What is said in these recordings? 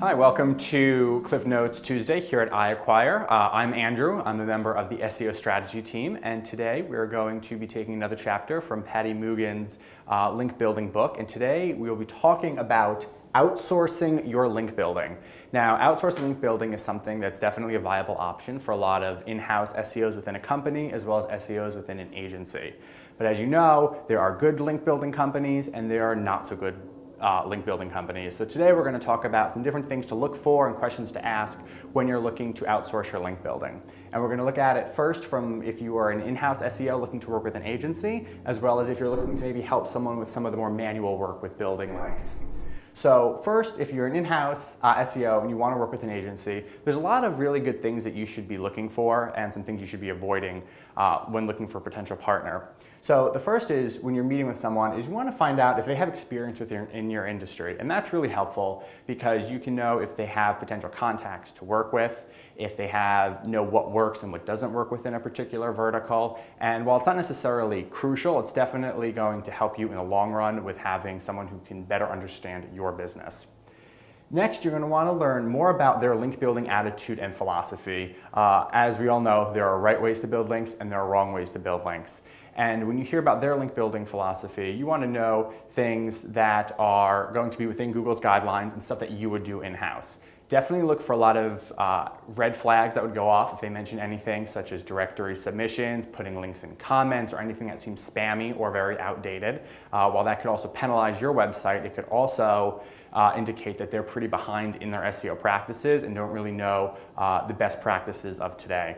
Hi, welcome to Cliff Notes Tuesday here at iAcquire. I'm Andrew. I'm a member of the SEO strategy team, and today we're going to be taking another chapter from Patty Mugin's link building book. And today we will be talking about outsourcing your link building. Now, outsourcing link building is something that's definitely a viable option for a lot of in-house SEOs within a company as well as SEOs within an agency. But as you know, there are good link building companies and there are not so good link building companies. So today we're going to talk about some different things to look for and questions to ask when you're looking to outsource your link building. And we're going to look at it first from if you are an in-house SEO looking to work with an agency, as well as if you're looking to maybe help someone with some of the more manual work with building links. So first, if you're an in-house SEO and you want to work with an agency, there's a lot of really good things that you should be looking for and some things you should be avoiding when looking for a potential partner. So the first is when you're meeting with someone is you want to find out if they have experience in your industry. And that's really helpful because you can know if they have potential contacts to work with, if they know what works and what doesn't work within a particular vertical. And while it's not necessarily crucial, it's definitely going to help you in the long run with having someone who can better understand your business. Next, you're going to want to learn more about their link building attitude and philosophy. As we all know, there are right ways to build links and there are wrong ways to build links. And when you hear about their link building philosophy, you want to know things that are going to be within Google's guidelines and stuff that you would do in-house. Definitely look for a lot of red flags that would go off if they mention anything such as directory submissions, putting links in comments, or anything that seems spammy or very outdated. While that could also penalize your website, it could also indicate that they're pretty behind in their SEO practices and don't really know the best practices of today.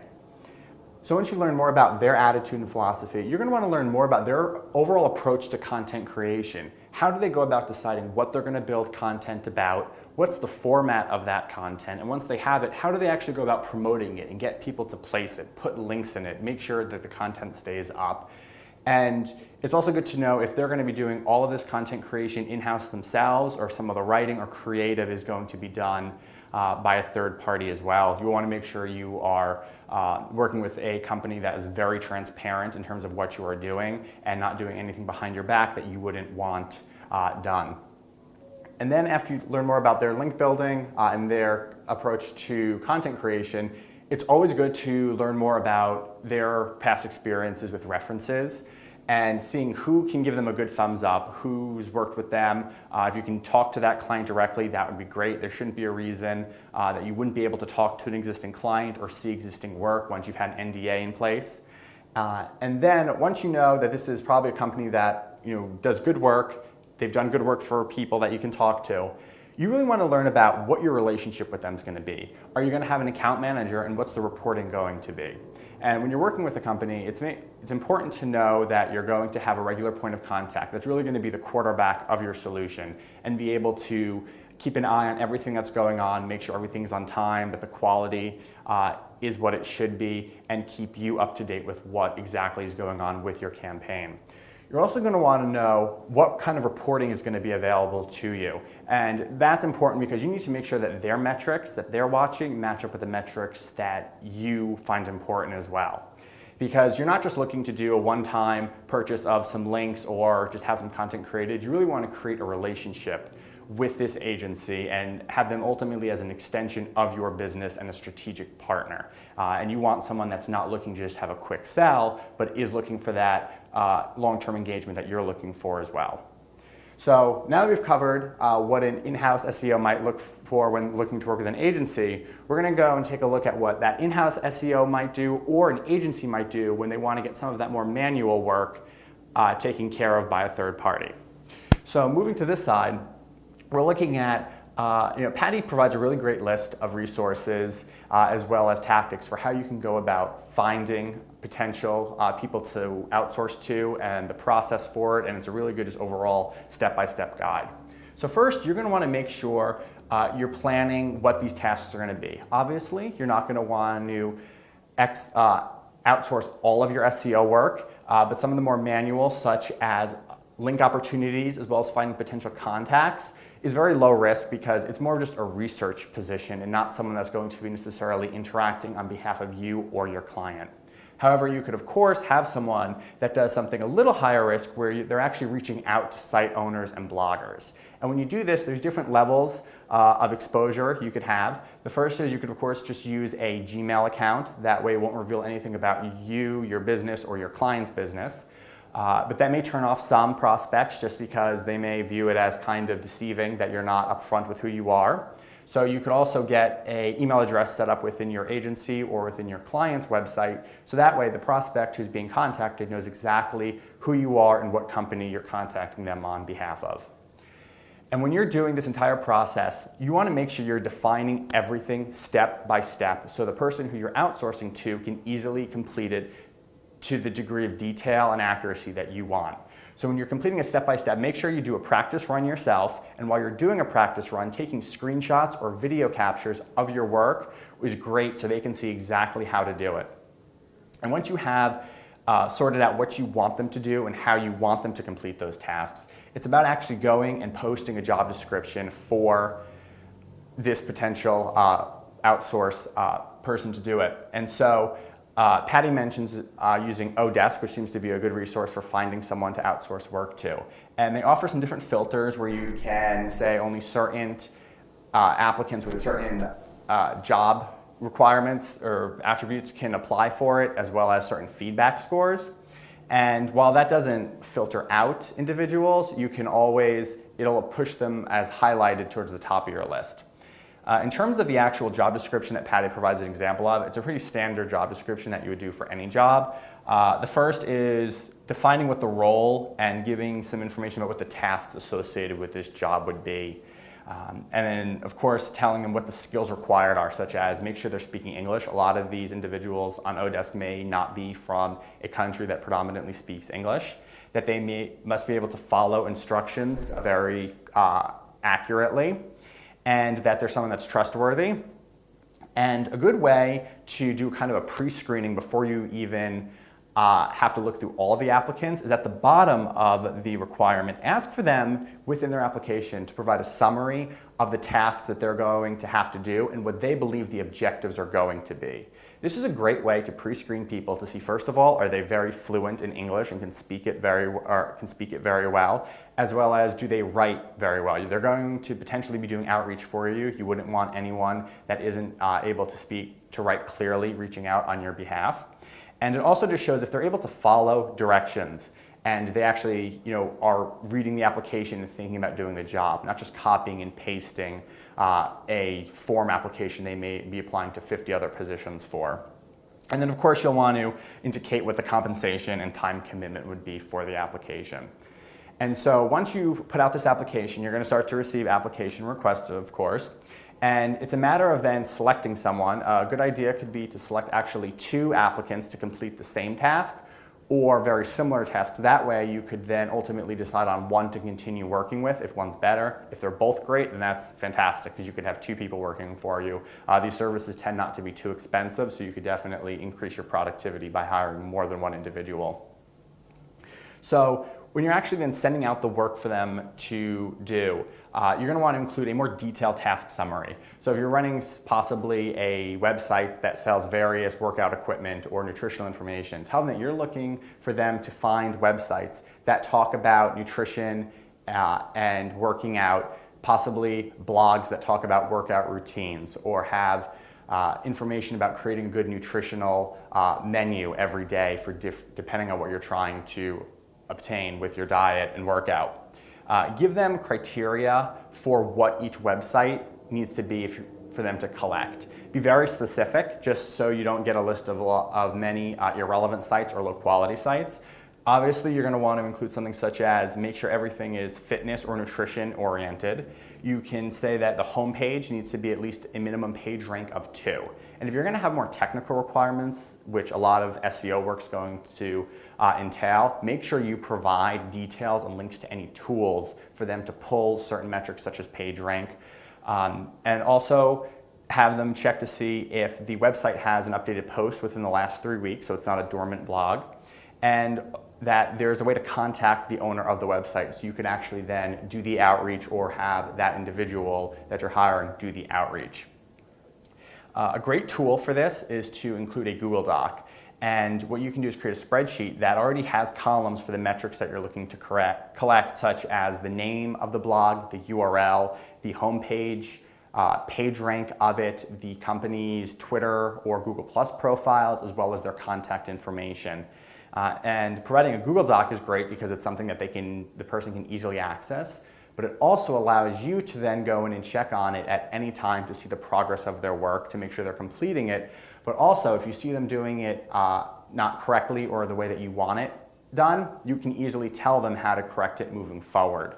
So once you learn more about their attitude and philosophy, you're going to want to learn more about their overall approach to content creation. How do they go about deciding what they're going to build content about? What's the format of that content? And once they have it, how do they actually go about promoting it and get people to place it, put links in it, make sure that the content stays up? And it's also good to know if they're going to be doing all of this content creation in-house themselves or if some of the writing or creative is going to be done by a third party as well. You want to make sure you are working with a company that is very transparent in terms of what you are doing and not doing anything behind your back that you wouldn't want done. And then after you learn more about their link building and their approach to content creation, it's always good to learn more about their past experiences with references and seeing who can give them a good thumbs up, who's worked with them. If you can talk to that client directly, that would be great. There shouldn't be a reason that you wouldn't be able to talk to an existing client or see existing work once you've had an NDA in place. And then once you know that this is probably a company that does good work, they've done good work for people that you can talk to, you really want to learn about what your relationship with them is going to be. Are you going to have an account manager and what's the reporting going to be? And when you're working with a company, it's important to know that you're going to have a regular point of contact that's really going to be the quarterback of your solution and be able to keep an eye on everything that's going on, make sure everything's on time, that the quality is what it should be, and keep you up to date with what exactly is going on with your campaign. You're also going to want to know what kind of reporting is going to be available to you. And that's important because you need to make sure that their metrics that they're watching match up with the metrics that you find important as well. Because you're not just looking to do a one-time purchase of some links or just have some content created. You really want to create a relationship with this agency and have them ultimately as an extension of your business and a strategic partner. And you want someone that's not looking to just have a quick sell, but is looking for that long-term engagement that you're looking for as well. So now that we've covered what an in-house SEO might look for when looking to work with an agency, we're going to go and take a look at what that in-house SEO might do or an agency might do when they want to get some of that more manual work taken care of by a third party. So moving to this side, we're looking at, Patty provides a really great list of resources as well as tactics for how you can go about finding potential people to outsource to and the process for it, and it's a really good just overall step-by-step guide. So first, you're going to want to make sure you're planning what these tasks are going to be. Obviously, you're not going to want to outsource all of your SEO work, but some of the more manual, such as link opportunities as well as finding potential contacts, is very low risk because it's more just a research position and not someone that's going to be necessarily interacting on behalf of you or your client. However, you could, of course, have someone that does something a little higher risk where they're actually reaching out to site owners and bloggers. And when you do this, there's different levels of exposure you could have. The first is you could, of course, just use a Gmail account. That way it won't reveal anything about you, your business, or your client's business. But that may turn off some prospects just because they may view it as kind of deceiving that you're not upfront with who you are. So you could also get an email address set up within your agency or within your client's website. So that way the prospect who's being contacted knows exactly who you are and what company you're contacting them on behalf of. And when you're doing this entire process, you want to make sure you're defining everything step by step so the person who you're outsourcing to can easily complete it to the degree of detail and accuracy that you want. So when you're completing a step-by-step, make sure you do a practice run yourself, and while you're doing a practice run, taking screenshots or video captures of your work is great so they can see exactly how to do it. And once you have sorted out what you want them to do and how you want them to complete those tasks, it's about actually going and posting a job description for this potential outsource person to do it. And so Patty mentions using Odesk, which seems to be a good resource for finding someone to outsource work to. And they offer some different filters where you can say only certain applicants with certain job requirements or attributes can apply for it, as well as certain feedback scores. And while that doesn't filter out individuals, you can always, it'll push them as highlighted towards the top of your list. In terms of the actual job description that Patty provides an example of, it's a pretty standard job description that you would do for any job. The first is defining what the role and giving some information about what the tasks associated with this job would be. And then, of course, telling them what the skills required are, such as make sure they're speaking English. A lot of these individuals on Odesk may not be from a country that predominantly speaks English, that they must be able to follow instructions very accurately, and that they're someone that's trustworthy. And a good way to do kind of a pre-screening before you even have to look through all the applicants is at the bottom of the requirement. Ask for them within their application to provide a summary of the tasks that they're going to have to do and what they believe the objectives are going to be. This is a great way to pre-screen people to see, first of all, are they very fluent in English and can speak it very well, as well as do they write very well. They're going to potentially be doing outreach for you. You wouldn't want anyone that isn't able to write clearly reaching out on your behalf. And it also just shows if they're able to follow directions and they actually are reading the application and thinking about doing the job, not just copying and pasting a form application they may be applying to 50 other positions for. And then, of course, you'll want to indicate what the compensation and time commitment would be for the application. And so once you've put out this application, you're going to start to receive application requests, of course. And it's a matter of then selecting someone. A good idea could be to select actually 2 applicants to complete the same task or very similar tasks. That way you could then ultimately decide on one to continue working with if one's better. If they're both great, then that's fantastic because you could have 2 people working for you. These services tend not to be too expensive, so you could definitely increase your productivity by hiring more than one individual. So when you're actually then sending out the work for them to do, you're going to want to include a more detailed task summary. So if you're running possibly a website that sells various workout equipment or nutritional information, tell them that you're looking for them to find websites that talk about nutrition and working out, possibly blogs that talk about workout routines, or have information about creating a good nutritional menu every day for depending on what you're trying to obtain with your diet and workout. Give them criteria for what each website needs to be for them to collect. Be very specific, just so you don't get a list of many irrelevant sites or low quality sites. Obviously, you're going to want to include something such as make sure everything is fitness or nutrition oriented. You can say that the homepage needs to be at least a minimum page rank of 2. And if you're going to have more technical requirements, which a lot of SEO work's going to entail, make sure you provide details and links to any tools for them to pull certain metrics such as page rank. And also have them check to see if the website has an updated post within the last 3 weeks, so it's not a dormant blog. And that there's a way to contact the owner of the website so you can actually then do the outreach or have that individual that you're hiring do the outreach. A great tool for this is to include a Google Doc. And what you can do is create a spreadsheet that already has columns for the metrics that you're looking to collect, such as the name of the blog, the URL, the homepage, page rank of it, the company's Twitter or Google Plus profiles, as well as their contact information. And providing a Google Doc is great because it's something that the person can easily access, but it also allows you to then go in and check on it at any time to see the progress of their work, to make sure they're completing it. But also, if you see them doing it not correctly or the way that you want it done, you can easily tell them how to correct it moving forward.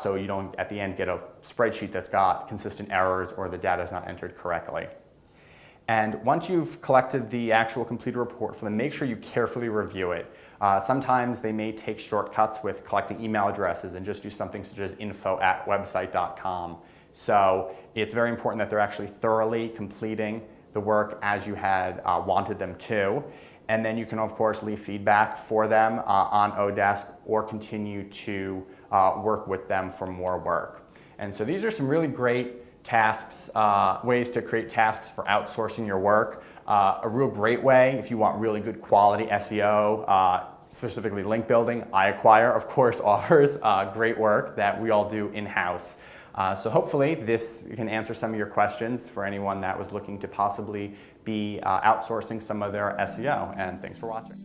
So you don't, at the end, get a spreadsheet that's got consistent errors or the data is not entered correctly. And once you've collected the actual completed report for them, make sure you carefully review it. Sometimes they may take shortcuts with collecting email addresses and just do something such as info@website.com. So it's very important that they're actually thoroughly completing the work as you had wanted them to. And then you can, of course, leave feedback for them on Odesk or continue to work with them for more work. And so these are some really great tasks, ways to create tasks for outsourcing your work. A real great way if you want really good quality SEO, specifically link building. iAcquire, of course, offers great work that we all do in-house. So hopefully this can answer some of your questions for anyone that was looking to possibly be outsourcing some of their SEO. And thanks for watching.